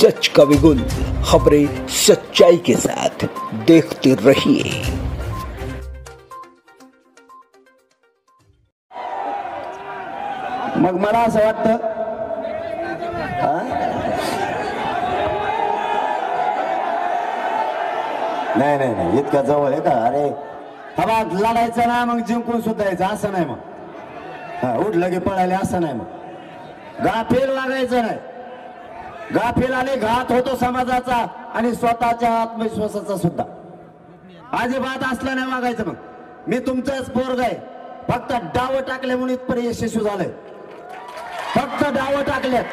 सच का विगुल, खबरें सच्चाई के साथ, देखते रहिए। मग मला असं वाटतं नाही नाही नाही इतका जवळ आहे का? अरे हवा लढायचं ना मग जिंकून सुद्धा यायचं असं नाही, मग उठलं की पळाले असं नाही, मग गाफील वागायचं नाही. गाफील आले घात होतो समाजाचा आणि स्वतःच्या आत्मविश्वासाचा सुद्धा. अजिबात असलं नाही वागायचं. मग मी तुमचाच पोरग आहे, फक्त डाव टाकले म्हणून इथपर्यंत यशस्वी झालंय. फक्त डाव टाकल्यात,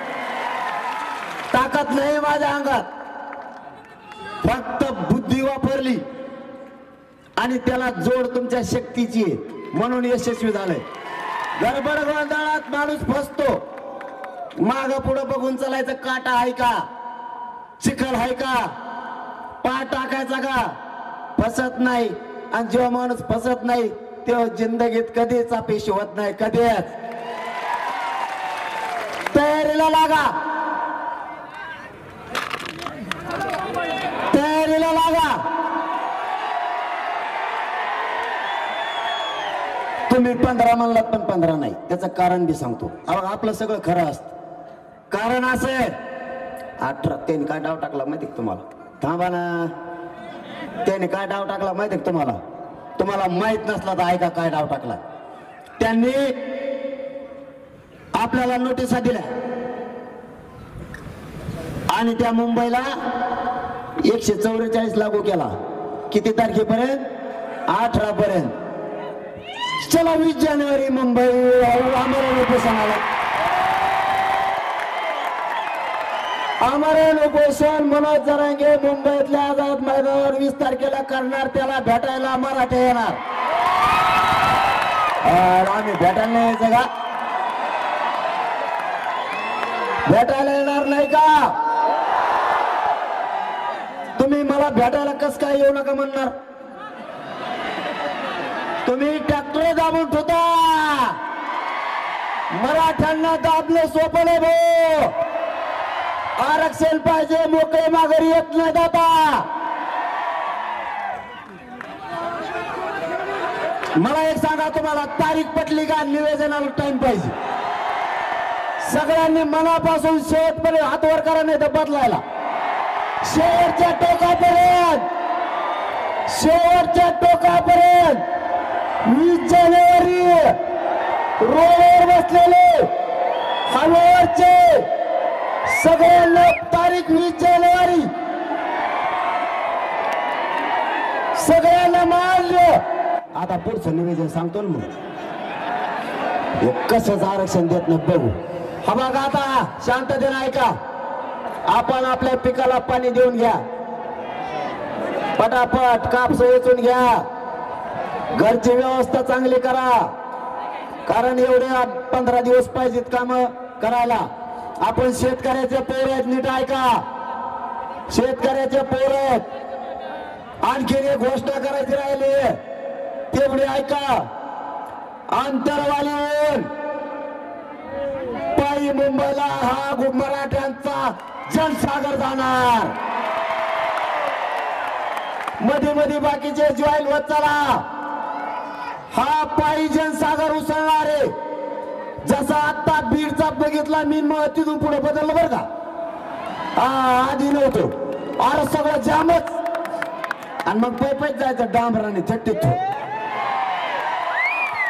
ताकद नाही माझ्या अंगात, फक्त बुद्धी वापरली आणि त्याला जोड तुमच्या शक्तीची म्हणून यशस्वी झालंय. गडबड गोंधळात माणूस फसतो. माग पुढे बघून चालायचं. काटा आहे का, चिखल आहे का, पाय टाकायचा का, फसत नाही. आणि जेव्हा माणूस फसत नाही तेव्हा जिंदगीत कधीच अपयशी होत नाही. कधीच. तयारीला लागा, तयारीला लागा. तुम्ही 15 म्हणलात पण 15 नाही. त्याचं कारण बी सांगतो. आपलं सगळं खरं असतं. कारण असं 18 त्यांनी काय डाव टाकला माहिती तुम्हाला? थांबा ना. त्यांनी काय डाव टाकला माहिती तुम्हाला? तुम्हाला माहित नसला तर ऐका काय डाव टाकला. त्यांनी आपल्याला नोटिसा दिल्या आणि त्या मुंबईला 144 लागू केला. किती तारखेपर्यंत? 18 पर्यंत. चला 20 जानेवारी मुंबई आमरण उपोषणाला. आमरण उपोषण मनोज जरांगे मुंबईतल्या आझाद मैदानावर 20 तारखेला करणार. त्याला भेटायला मराठे येणार. आम्ही भेटायला नाही यायचं का? भेटायला येणार नाही का? तुम्ही मला भेटायला कस काय येऊ नका म्हणणार? तुम्ही ट्रॅक्टर दाबून ठेवता. मराठ्यांना दाबलं सोपलं भाऊ. आरक्षण पाहिजे, मोकळे माघारी येत नाही दादा. मला एक सांगा, तुम्हाला तारीख पटली का? निवेदनाला टाइम पाहिजे. सगळ्यांनी मनापासून शेवटपर्यंत हात वर करा, नाही तर बदलायला. शेवटच्या टोकापर्यंत, शेवटच्या टोकापर्यंत 20 जानेवारी रोडवर बसलेले हवेवरचे सगळ्यांना तारीख 20 जानेवारी सगळ्यांना मानलं. आता पुढचं निवेदन सांगतो ना. मग कसं आरक्षण देत नाही बघू. हा बघा आता शांततेने ऐका. आपण आपल्या पिकाला पाणी देऊन घ्या. पटापट कापस वेचून घ्या. घरची व्यवस्था चांगली करा. कारण एवढे 15 दिवस पाहिजेत काम करायला. आपण शेतकऱ्याचे पोर आहेत. नीट ऐका. शेतकऱ्याचे पोर आहेत. आणखीन एक गोष्ट करायची राहिली, तेवढी ऐका. आंतरवालीहून पायी मुंबईला हा मराठ्यांचा जनसागर जाणार. मध्ये मध्ये बाकीचे जॉईन होत चला. हा पायी जनसागर उसळणार आहे. जसा आता बीडचा बघितला मी, मग तिथून पुढे बदललं बरं का? आधी नव्हतं. अरे सगळं जामच. आणि मग पैपच जायचं डांबराने थट्टीत.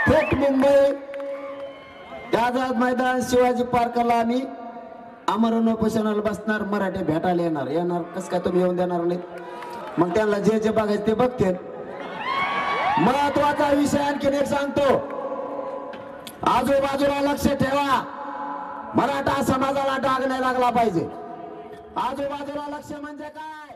थेट मुंबई आझाद मैदान शिवाजी पार्कला आम्ही आमरण उपोषणाला बसणार. मराठे भेटायला येणार. कसं काय तुम्ही येऊन देणार नाही? मग त्यांना जे जे बघायचं ते बघतील. महत्वाचा विषय आणखीन एक सांगतो. आजूबाजूला लक्ष ठेवा. मराठा समाजाला डाग नाही लागला पाहिजे. आजूबाजूला लक्ष म्हणजे काय?